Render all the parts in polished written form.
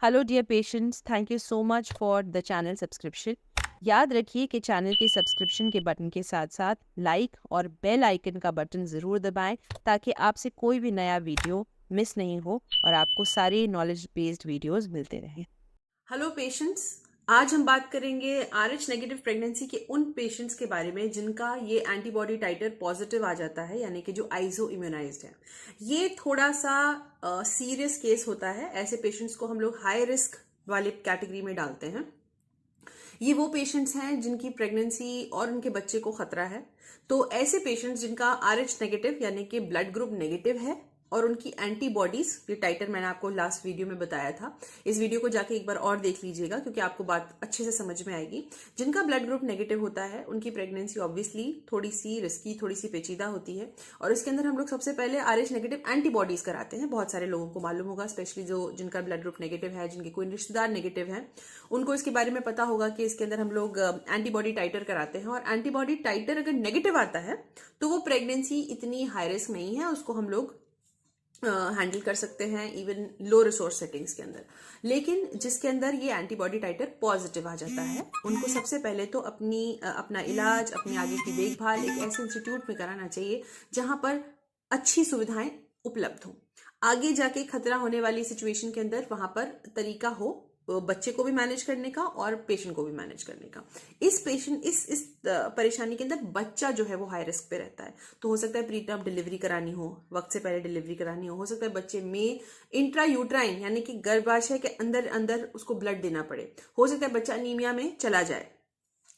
Hello dear patients, thank you so much for the channel subscription. याद रखिए कि channel के सब्सक्रिप्शन के बटन के साथ साथ लाइक और बेल आइकन का बटन ज़रूर दबाएं ताकि आपसे कोई भी नया वीडियो मिस नहीं हो और आपको सारे नॉलेज बेस्ड वीडियोस मिलते रहें। Hello patients. आज हम बात करेंगे RH नेगेटिव प्रेगनेंसी के उन पेशेंट्स के बारे में जिनका ये एंटीबॉडी टाइटर पॉजिटिव आ जाता है, यानी कि जो आइजो इम्यूनाइज्ड है। ये थोड़ा सा सीरियस केस होता है। ऐसे पेशेंट्स को हम लोग हाई रिस्क वाले कैटेगरी में डालते हैं। ये वो पेशेंट्स हैं जिनकी प्रेगनेंसी और उनके बच्चे को खतरा है। तो ऐसे पेशेंट्स जिनका RH नेगेटिव यानी कि ब्लड ग्रुप नेगेटिव है और उनकी एंटीबॉडीज, ये टाइटर मैंने आपको लास्ट वीडियो में बताया था। इस वीडियो को जाके एक बार और देख लीजिएगा क्योंकि आपको बात अच्छे से समझ में आएगी। जिनका ब्लड ग्रुप नेगेटिव होता है उनकी प्रेगनेंसी ऑब्वियसली थोड़ी सी रिस्की, थोड़ी सी पेचीदा होती है। और इसके अंदर हम लोग सबसे पहले RH नेगेटिव एंटीबॉडीज कराते हैं। बहुत सारे लोगों को मालूम होगा, स्पेशली जो जिनका ब्लड ग्रुप नेगेटिव है, जिनके कोई रिश्तेदार नेगेटिव है, उनको इसके बारे में पता होगा कि इसके अंदर हम लोग एंटीबॉडी टाइटर कराते हैं। और एंटीबॉडी टाइटर अगर नेगेटिव आता है तो वो प्रेगनेंसी इतनी हाई रिस्क नहीं है, उसको हम लोग हैंडल कर सकते हैं इवन लो रिसोर्स सेटिंग्स के अंदर। लेकिन जिसके अंदर ये एंटीबॉडी टाइटर पॉजिटिव आ जाता है उनको सबसे पहले तो अपना इलाज, अपनी आगे की देखभाल एक ऐसे इंस्टीट्यूट में कराना चाहिए जहां पर अच्छी सुविधाएं उपलब्ध हो। आगे जाके खतरा होने वाली सिचुएशन के अंदर वहां पर तरीका हो बच्चे को भी मैनेज करने का और पेशेंट को भी मैनेज करने का। इस परेशानी के अंदर बच्चा जो है वो हाई रिस्क पे रहता है। तो हो सकता है प्री टर्म डिलीवरी करानी हो, वक्त से पहले डिलीवरी करानी हो सकता है बच्चे में इंट्रा यूट्राइन यानी कि गर्भाशय के अंदर अंदर उसको ब्लड देना पड़े, हो सकता है बच्चा अनीमिया में चला जाए।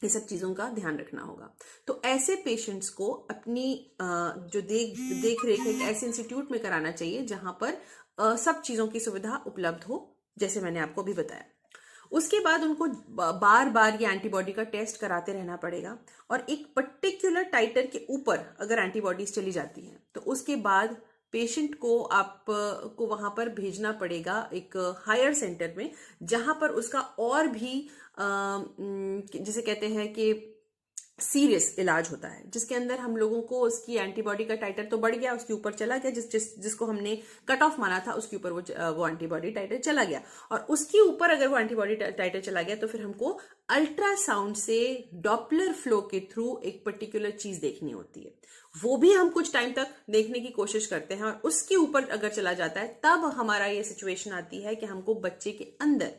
ये सब चीजों का ध्यान रखना होगा। तो ऐसे पेशेंट्स को अपनी जो देख रेख एक ऐसे इंस्टीट्यूट में कराना चाहिए जहां पर सब चीजों की सुविधा उपलब्ध हो, जैसे मैंने आपको भी बताया। उसके बाद उनको बार बार ये एंटीबॉडी का टेस्ट कराते रहना पड़ेगा। और एक पर्टिकुलर टाइटर के ऊपर अगर एंटीबॉडीज चली जाती हैं तो उसके बाद पेशेंट को आपको वहां पर भेजना पड़ेगा एक हायर सेंटर में, जहां पर उसका और भी जिसे कहते हैं कि सीरियस इलाज होता है, जिसके अंदर हम लोगों को उसकी एंटीबॉडी का टाइटर तो बढ़ गया, उसके ऊपर चला गया, जिसको हमने कट ऑफ माना था उसके ऊपर वो एंटीबॉडी टाइटर चला गया। और उसके ऊपर अगर वो एंटीबॉडी टाइटर चला गया तो फिर हमको अल्ट्रासाउंड से डॉपलर फ्लो के थ्रू एक पर्टिकुलर चीज देखनी होती है। वो भी हम कुछ टाइम तक देखने की कोशिश करते हैं और उसके ऊपर अगर चला जाता है तब हमारा ये सिचुएशन आती है कि हमको बच्चे के अंदर,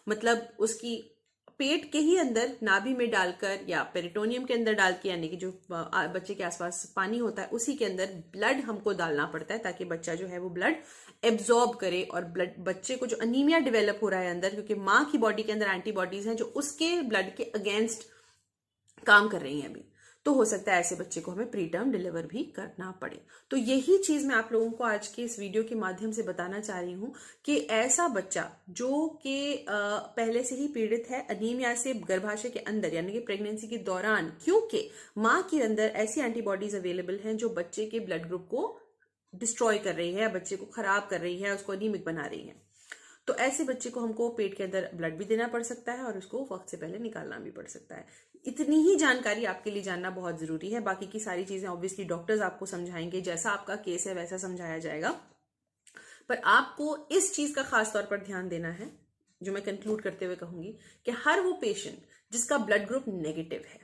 मतलब उसकी पेट के ही अंदर नाभि में डालकर या पेरिटोनियम के अंदर डाल के, यानी कि जो बच्चे के आसपास पानी होता है उसी के अंदर ब्लड हमको डालना पड़ता है ताकि बच्चा जो है वो ब्लड एब्जॉर्ब करे। और ब्लड बच्चे को जो अनीमिया डेवलप हो रहा है अंदर, क्योंकि माँ की बॉडी के अंदर एंटीबॉडीज हैं जो उसके ब्लड के अगेंस्ट काम कर रही हैं अभी, तो हो सकता है ऐसे बच्चे को हमें प्री टर्म डिलीवर भी करना पड़े। तो यही चीज मैं आप लोगों को आज के इस वीडियो के माध्यम से बताना चाह रही हूं कि ऐसा बच्चा जो कि पहले से ही पीड़ित है अनीमिया से गर्भाशय के अंदर यानी कि प्रेगनेंसी के दौरान, क्योंकि माँ के अंदर ऐसी एंटीबॉडीज अवेलेबल हैं जो बच्चे के ब्लड ग्रुप को डिस्ट्रॉय कर रही है, बच्चे को खराब कर रही है, उसको अनीमिक बना रही है। तो ऐसे बच्चे को हमको पेट के अंदर ब्लड भी देना पड़ सकता है और उसको वक्त से पहले निकालना भी पड़ सकता है। इतनी ही जानकारी आपके लिए जानना बहुत जरूरी है। बाकी की सारी चीजें ऑब्वियसली डॉक्टर्स आपको समझाएंगे, जैसा आपका केस है वैसा समझाया जाएगा। पर आपको इस चीज का खास तौर पर ध्यान देना है, जो मैं कंक्लूड करते हुए कहूंगी कि हर वो पेशेंट जिसका ब्लड ग्रुप नेगेटिव है,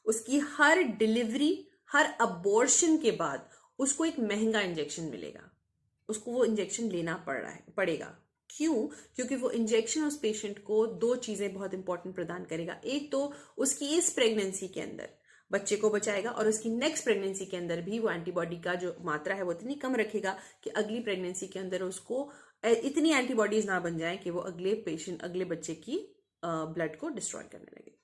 उसकी हर डिलीवरी, हर अबॉर्शन के बाद उसको एक महंगा इंजेक्शन मिलेगा। उसको वो इंजेक्शन लेना पड़ेगा। क्यों? क्योंकि वो इंजेक्शन उस पेशेंट को दो चीजें बहुत इंपॉर्टेंट प्रदान करेगा। एक तो उसकी इस प्रेगनेंसी के अंदर बच्चे को बचाएगा और उसकी नेक्स्ट प्रेगनेंसी के अंदर भी वो एंटीबॉडी का जो मात्रा है वो इतनी कम रखेगा कि अगली प्रेगनेंसी के अंदर उसको इतनी एंटीबॉडीज ना बन जाए कि वो अगले बच्चे की ब्लड को डिस्ट्रॉय करने लगे।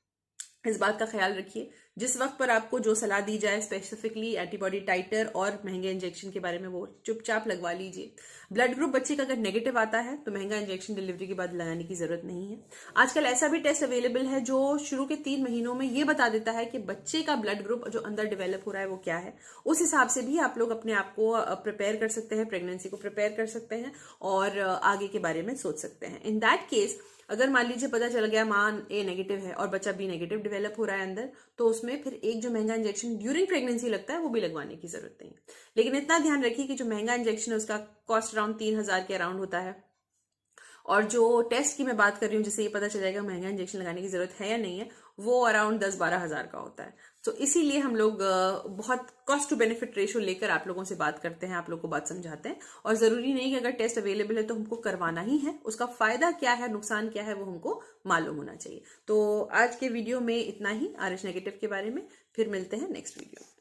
इस बात का ख्याल रखिए। जिस वक्त पर आपको जो सलाह दी जाए, स्पेसिफिकली एंटीबॉडी टाइटर और महंगे इंजेक्शन के बारे में, वो चुपचाप लगवा लीजिए। ब्लड ग्रुप बच्चे का अगर नेगेटिव आता है तो महंगा इंजेक्शन डिलीवरी के बाद लगाने की जरूरत नहीं है। आजकल ऐसा भी टेस्ट अवेलेबल है जो शुरू के 3 महीनों में ये बता देता है कि बच्चे का ब्लड ग्रुप जो अंदर डेवलप हो रहा है वो क्या है। उस हिसाब से भी आप लोग अपने आप को प्रिपेयर कर सकते हैं, प्रेगनेंसी को प्रिपेयर कर सकते हैं और आगे के बारे में सोच सकते हैं। इन दैट केस अगर मान लीजिए पता चल गया मां ए नेगेटिव है और बच्चा बी नेगेटिव डेवलप हो रहा है अंदर, तो उसमें फिर एक जो महंगा इंजेक्शन ड्यूरिंग प्रेगनेंसी लगता है वो भी लगवाने की जरूरत नहीं है। लेकिन इतना ध्यान रखिए कि जो महंगा इंजेक्शन है उसका कॉस्ट अराउंड 3,000 के अराउंड होता है और जो टेस्ट की मैं बात कर रही हूँ जिससे ये पता चल जाएगा महंगा इंजेक्शन लगाने की जरूरत है या नहीं है, वो अराउंड 10-12 हज़ार का होता है। तो इसीलिए हम लोग बहुत कॉस्ट टू बेनिफिट रेशो लेकर आप लोगों से बात करते हैं, आप लोगों को बात समझाते हैं। और जरूरी नहीं कि अगर टेस्ट अवेलेबल है तो हमको करवाना ही है, उसका फायदा क्या है, नुकसान क्या है, वो हमको मालूम होना चाहिए। तो आज के वीडियो में इतना ही RH नेगेटिव के बारे में। फिर मिलते हैं नेक्स्ट वीडियो।